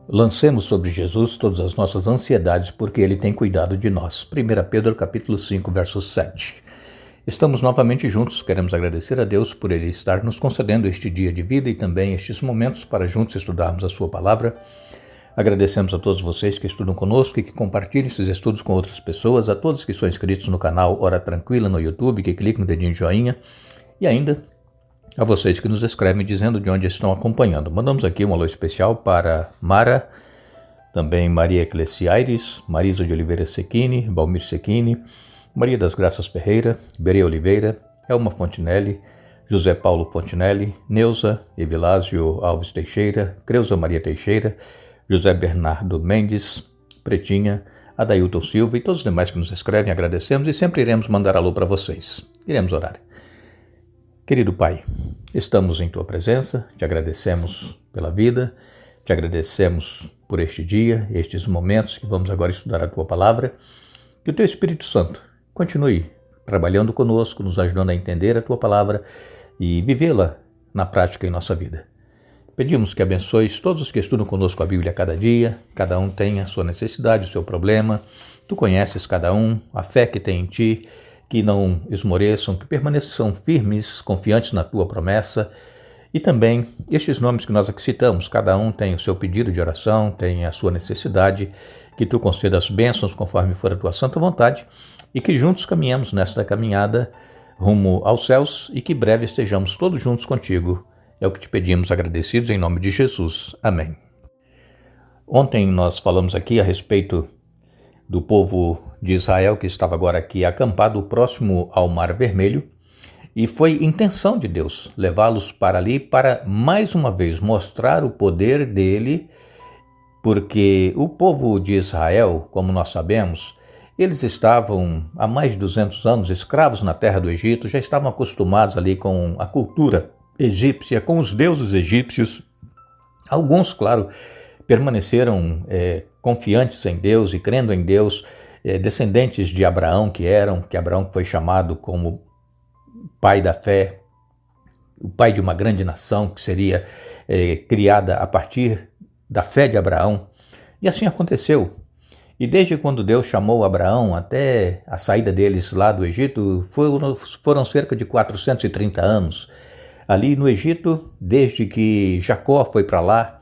Lancemos sobre Jesus todas as nossas ansiedades, porque Ele tem cuidado de nós. 1 Pedro capítulo 5, verso 7. Estamos novamente juntos, queremos agradecer a Deus por Ele estar nos concedendo este dia de vida e também estes momentos para juntos estudarmos a Sua Palavra. Agradecemos a todos vocês que estudam conosco e que compartilhem esses estudos com outras pessoas, a todos que são inscritos no canal Hora Tranquila no YouTube, que clicam no dedinho de joinha e ainda a vocês que nos escrevem dizendo de onde estão acompanhando. Mandamos aqui um alô especial para Mara, também Maria Eclesiaires, Marisa de Oliveira Sequini, Balmir Sequini, Maria das Graças Ferreira, Berê Oliveira, Elma Fontinelli, José Paulo Fontinelli, Neuza, Evilásio Alves Teixeira, Creuza Maria Teixeira, José Bernardo Mendes, Pretinha, Adailton Silva e todos os demais que nos escrevem, agradecemos e sempre iremos mandar alô para vocês. Iremos orar. Querido Pai, estamos em Tua presença, te agradecemos pela vida, te agradecemos por este dia, estes momentos que vamos agora estudar a Tua Palavra, que o Teu Espírito Santo continue trabalhando conosco, nos ajudando a entender a Tua Palavra e vivê-la na prática em nossa vida. Pedimos que abençoes todos os que estudam conosco a Bíblia a cada dia, cada um tem a sua necessidade, o seu problema, Tu conheces cada um, a fé que tem em Ti, que não esmoreçam, que permaneçam firmes, confiantes na Tua promessa. E também estes nomes que nós aqui citamos, cada um tem o seu pedido de oração, tem a sua necessidade, que Tu conceda as bênçãos conforme for a Tua santa vontade e que juntos caminhemos nesta caminhada rumo aos céus e que breve estejamos todos juntos contigo. É o que te pedimos agradecidos em nome de Jesus. Amém. Ontem nós falamos aqui a respeito do povo de Israel que estava agora aqui acampado próximo ao Mar Vermelho, e foi intenção de Deus levá-los para ali para mais uma vez mostrar o poder dele, porque o povo de Israel, como nós sabemos, eles estavam há mais de 200 anos escravos na terra do Egito, já estavam acostumados ali com a cultura egípcia, com os deuses egípcios. Alguns, claro, permaneceram confiantes em Deus e crendo em Deus, descendentes de Abraão que Abraão foi chamado como pai da fé, o pai de uma grande nação que seria criada a partir da fé de Abraão. E assim aconteceu. E desde quando Deus chamou Abraão até a saída deles lá do Egito, foram cerca de 430 anos. Ali no Egito, desde que Jacó foi para lá,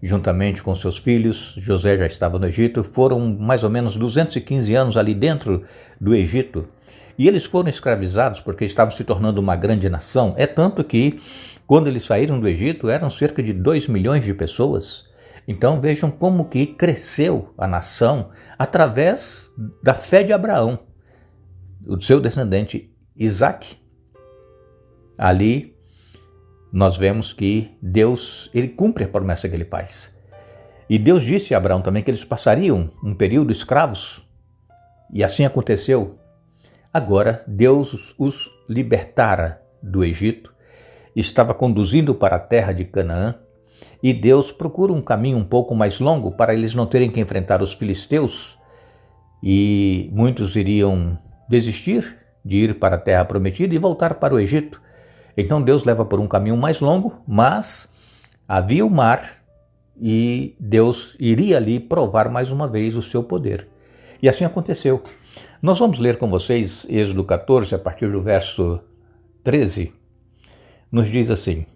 juntamente com seus filhos, José já estava no Egito, foram mais ou menos 215 anos ali dentro do Egito. E eles foram escravizados porque estavam se tornando uma grande nação. É tanto que, quando eles saíram do Egito, eram cerca de 2 milhões de pessoas. Então vejam como que cresceu a nação através da fé de Abraão, o seu descendente Isaque. Ali nós vemos que Deus, ele cumpre a promessa que ele faz. E Deus disse a Abraão também que eles passariam um período escravos, e assim aconteceu. Agora Deus os libertara do Egito, estava conduzindo para a terra de Canaã, e Deus procura um caminho um pouco mais longo para eles não terem que enfrentar os filisteus, e muitos iriam desistir de ir para a terra prometida e voltar para o Egito. Então Deus leva por um caminho mais longo, mas havia o mar e Deus iria ali provar mais uma vez o seu poder. E assim aconteceu. Nós vamos ler com vocês Êxodo 14, a partir do verso 13. Nos diz assim: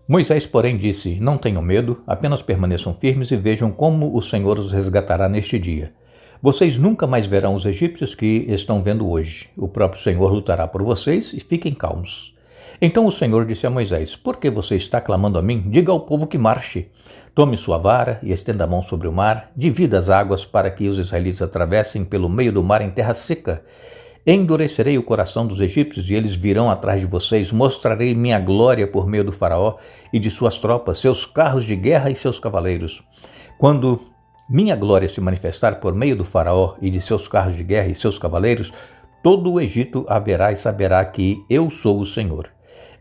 Moisés, porém, disse: Não tenham medo, apenas permaneçam firmes e vejam como o Senhor os resgatará neste dia. Vocês nunca mais verão os egípcios que estão vendo hoje. O próprio Senhor lutará por vocês e fiquem calmos. Então o Senhor disse a Moisés: Por que você está clamando a mim? Diga ao povo que marche. Tome sua vara e estenda a mão sobre o mar. Divida as águas para que os israelitas atravessem pelo meio do mar em terra seca. Endurecerei o coração dos egípcios e eles virão atrás de vocês. Mostrarei minha glória por meio do faraó e de suas tropas, seus carros de guerra e seus cavaleiros. Quando minha glória se manifestar por meio do faraó e de seus carros de guerra e seus cavaleiros, todo o Egito haverá e saberá que eu sou o Senhor.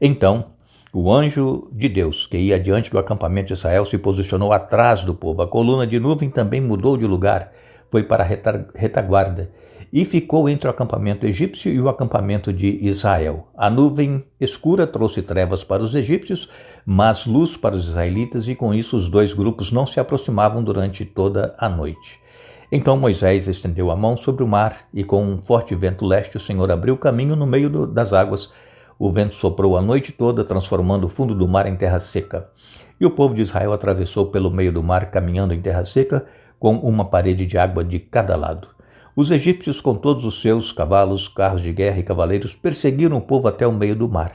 Então o anjo de Deus, que ia diante do acampamento de Israel, se posicionou atrás do povo. A coluna de nuvem também mudou de lugar, foi para a retaguarda, e ficou entre o acampamento egípcio e o acampamento de Israel. A nuvem escura trouxe trevas para os egípcios, mas luz para os israelitas, e com isso os dois grupos não se aproximavam durante toda a noite. Então Moisés estendeu a mão sobre o mar, e com um forte vento leste o Senhor abriu caminho no meio das águas. O vento soprou a noite toda, transformando o fundo do mar em terra seca. E o povo de Israel atravessou pelo meio do mar, caminhando em terra seca, com uma parede de água de cada lado. Os egípcios, com todos os seus cavalos, carros de guerra e cavaleiros, perseguiram o povo até o meio do mar.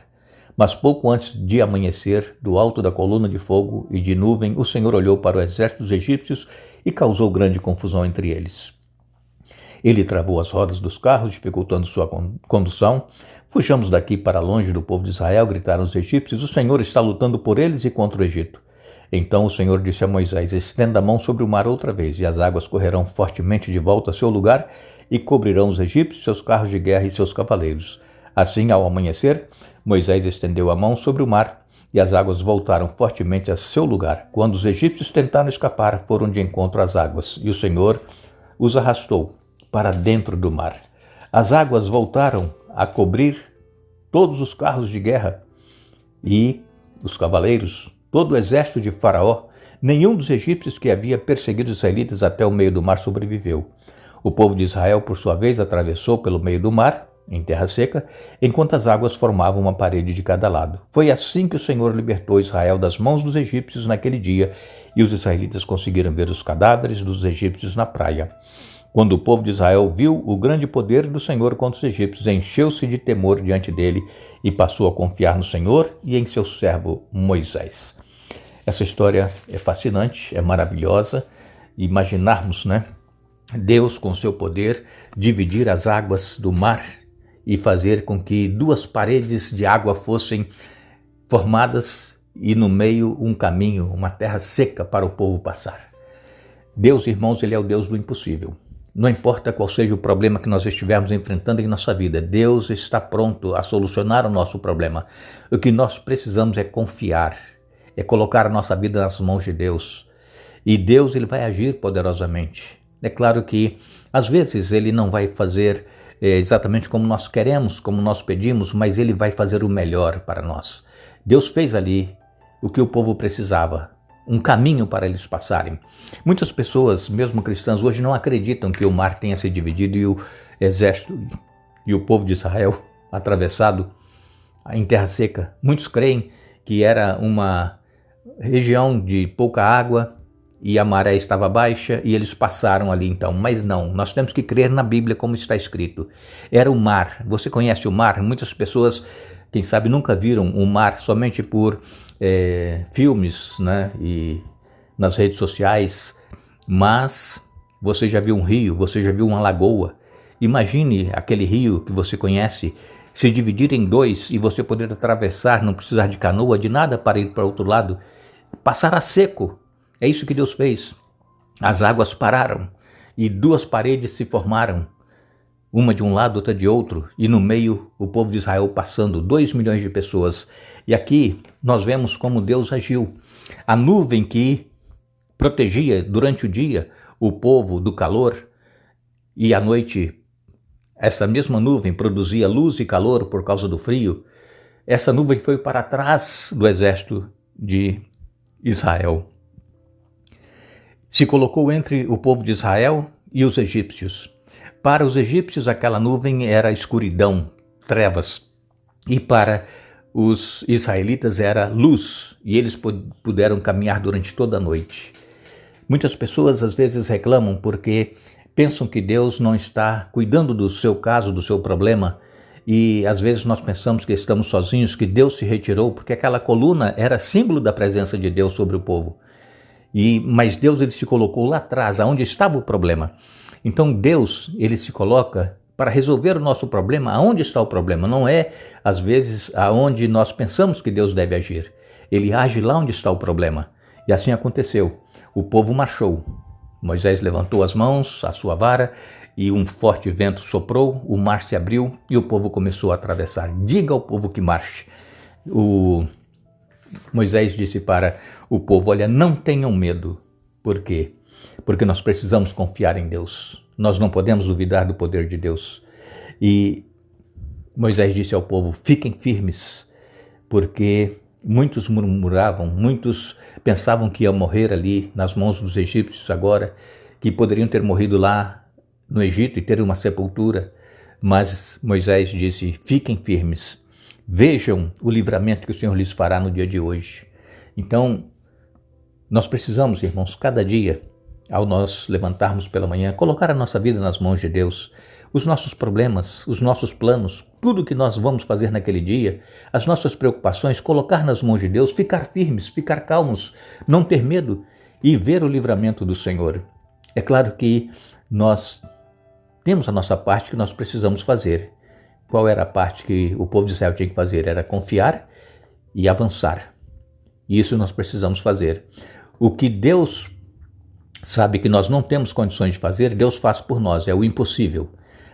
Mas pouco antes de amanhecer, do alto da coluna de fogo e de nuvem, o Senhor olhou para o exército dos egípcios e causou grande confusão entre eles. Ele travou as rodas dos carros, dificultando sua condução. Fujamos daqui para longe do povo de Israel, gritaram os egípcios. O Senhor está lutando por eles e contra o Egito. Então o Senhor disse a Moisés: estenda a mão sobre o mar outra vez, e as águas correrão fortemente de volta a seu lugar e cobrirão os egípcios, seus carros de guerra e seus cavaleiros. Assim, ao amanhecer, Moisés estendeu a mão sobre o mar, e as águas voltaram fortemente a seu lugar. Quando os egípcios tentaram escapar, foram de encontro às águas, e o Senhor os arrastou para dentro do mar. As águas voltaram a cobrir todos os carros de guerra e os cavaleiros, todo o exército de Faraó. Nenhum dos egípcios que havia perseguido os israelitas até o meio do mar sobreviveu. O povo de Israel, por sua vez, atravessou pelo meio do mar, em terra seca, enquanto as águas formavam uma parede de cada lado. Foi assim que o Senhor libertou Israel das mãos dos egípcios naquele dia, e os israelitas conseguiram ver os cadáveres dos egípcios na praia. Quando o povo de Israel viu o grande poder do Senhor contra os egípcios, encheu-se de temor diante dele e passou a confiar no Senhor e em seu servo Moisés. Essa história é fascinante, é maravilhosa. Imaginarmos, Deus com seu poder dividir as águas do mar e fazer com que duas paredes de água fossem formadas e no meio um caminho, uma terra seca para o povo passar. Deus, irmãos, Ele é o Deus do impossível. Não importa qual seja o problema que nós estivermos enfrentando em nossa vida, Deus está pronto a solucionar o nosso problema. O que nós precisamos é confiar, é colocar a nossa vida nas mãos de Deus. E Deus, Ele vai agir poderosamente. É claro que, às vezes, Ele não vai fazer exatamente como nós queremos, como nós pedimos, mas Ele vai fazer o melhor para nós. Deus fez ali o que o povo precisava, um caminho para eles passarem. Muitas pessoas, mesmo cristãs, hoje não acreditam que o mar tenha se dividido e o exército e o povo de Israel atravessado em terra seca. Muitos creem que era uma região de pouca água e a maré estava baixa e eles passaram ali então. Mas não, nós temos que crer na Bíblia como está escrito. Era o mar. Você conhece o mar? Muitas pessoas, quem sabe, nunca viram o mar, somente por filmes, e nas redes sociais, mas você já viu um rio, você já viu uma lagoa. Imagine aquele rio que você conhece se dividir em dois e você poder atravessar, não precisar de canoa, de nada para ir para o outro lado, passar a seco. É isso que Deus fez. As águas pararam e duas paredes se formaram, uma de um lado, outra de outro, e no meio o povo de Israel passando, 2 milhões de pessoas. E aqui nós vemos como Deus agiu. A nuvem que protegia durante o dia o povo do calor, e à noite essa mesma nuvem produzia luz e calor por causa do frio. Essa nuvem foi para trás do exército de Israel. Se colocou entre o povo de Israel e os egípcios. Para os egípcios, aquela nuvem era escuridão, trevas, e para os israelitas era luz, e eles puderam caminhar durante toda a noite. Muitas pessoas às vezes reclamam porque pensam que Deus não está cuidando do seu caso, do seu problema, e às vezes nós pensamos que estamos sozinhos, que Deus se retirou, porque aquela coluna era símbolo da presença de Deus sobre o povo. Mas Deus, ele se colocou lá atrás, onde estava o problema. Então Deus, ele se coloca para resolver o nosso problema aonde está o problema. Não é, às vezes, aonde nós pensamos que Deus deve agir. Ele age lá onde está o problema. E assim aconteceu. O povo marchou. Moisés levantou as mãos, a sua vara, e um forte vento soprou, o mar se abriu e o povo começou a atravessar. Diga ao povo que marche. Moisés disse para o povo: olha, não tenham medo. Por quê? Porque nós precisamos confiar em Deus. Nós não podemos duvidar do poder de Deus. E Moisés disse ao povo: fiquem firmes, porque muitos murmuravam, muitos pensavam que iam morrer ali nas mãos dos egípcios agora, que poderiam ter morrido lá no Egito e ter uma sepultura. Mas Moisés disse: fiquem firmes, vejam o livramento que o Senhor lhes fará no dia de hoje. Então, nós precisamos, irmãos, cada dia, ao nós levantarmos pela manhã, colocar a nossa vida nas mãos de Deus, os nossos problemas, os nossos planos, tudo que nós vamos fazer naquele dia, as nossas preocupações, colocar nas mãos de Deus, ficar firmes, ficar calmos, não ter medo e ver o livramento do Senhor. É claro que nós temos a nossa parte que nós precisamos fazer. Qual era a parte que o povo de Israel tinha que fazer? Era confiar e avançar. E isso nós precisamos fazer. O que Deus sabe que nós não temos condições de fazer, Deus faz por nós, é o impossível.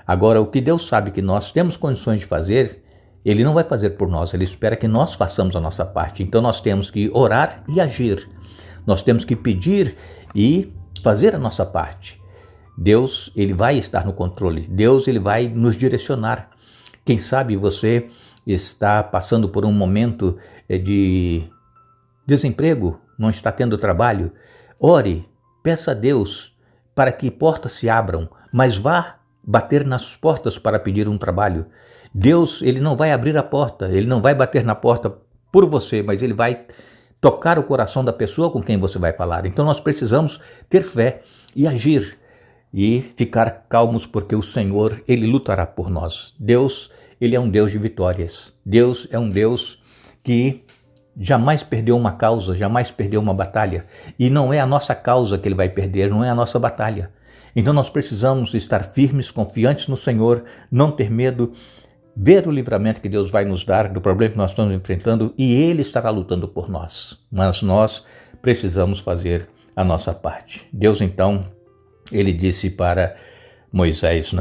Agora, o que Deus sabe que nós temos condições de fazer, Ele não vai fazer por nós, Ele espera que nós façamos a nossa parte. Então nós temos que orar e agir. Nós temos que pedir e fazer a nossa parte. Deus, Ele vai estar no controle. Deus, Ele vai nos direcionar. Quem sabe você está passando por um momento de desemprego, não está tendo trabalho. Ore, peça a Deus para que portas se abram, mas vá bater nas portas para pedir um trabalho. Deus, Ele não vai abrir a porta, Ele não vai bater na porta por você, mas Ele vai tocar o coração da pessoa com quem você vai falar. Então nós precisamos ter fé e agir e ficar calmos, porque o Senhor, Ele lutará por nós. Deus, Ele é um Deus de vitórias. Deus é um Deus que jamais perdeu uma causa, jamais perdeu uma batalha. E não é a nossa causa que Ele vai perder, não é a nossa batalha. Então nós precisamos estar firmes, confiantes no Senhor, não ter medo, ver o livramento que Deus vai nos dar do problema que nós estamos enfrentando e Ele estará lutando por nós. Mas nós precisamos fazer a nossa parte. Deus então, Ele disse para Moisés,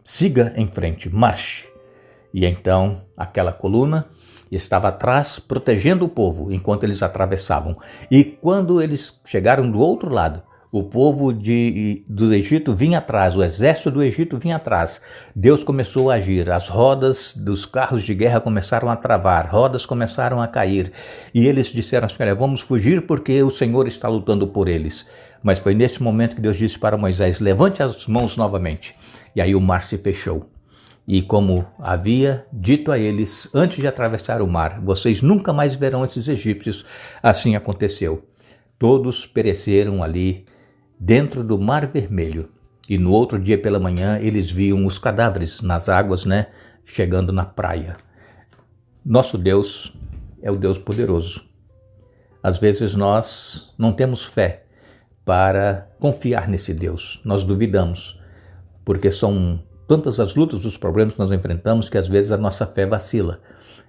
siga em frente, marche. E então aquela coluna estava atrás, protegendo o povo enquanto eles atravessavam. E quando eles chegaram do outro lado, o povo do Egito vinha atrás, o exército do Egito vinha atrás. Deus começou a agir, as rodas dos carros de guerra começaram a travar, rodas começaram a cair. E eles disseram assim: olha, vamos fugir porque o Senhor está lutando por eles. Mas foi nesse momento que Deus disse para Moisés: levante as mãos novamente. E aí o mar se fechou. E como havia dito a eles antes de atravessar o mar: vocês nunca mais verão esses egípcios, assim aconteceu. Todos pereceram ali dentro do Mar Vermelho. E no outro dia pela manhã eles viam os cadáveres nas águas, chegando na praia. Nosso Deus é o Deus poderoso. Às vezes nós não temos fé para confiar nesse Deus. Nós duvidamos, porque são tantas as lutas, os problemas que nós enfrentamos, que às vezes a nossa fé vacila.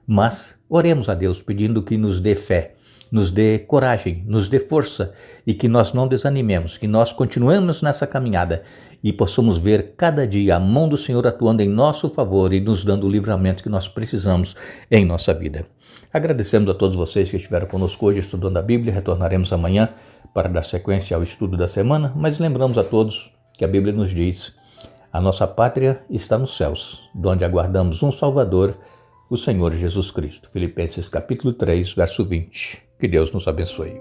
Mas oremos a Deus pedindo que nos dê fé, nos dê coragem, nos dê força e que nós não desanimemos, que nós continuemos nessa caminhada e possamos ver cada dia a mão do Senhor atuando em nosso favor e nos dando o livramento que nós precisamos em nossa vida. Agradecemos a todos vocês que estiveram conosco hoje estudando a Bíblia. Retornaremos amanhã para dar sequência ao estudo da semana, mas lembramos a todos que a Bíblia nos diz: a nossa pátria está nos céus, donde aguardamos um Salvador, o Senhor Jesus Cristo. Filipenses capítulo 3, verso 20. Que Deus nos abençoe.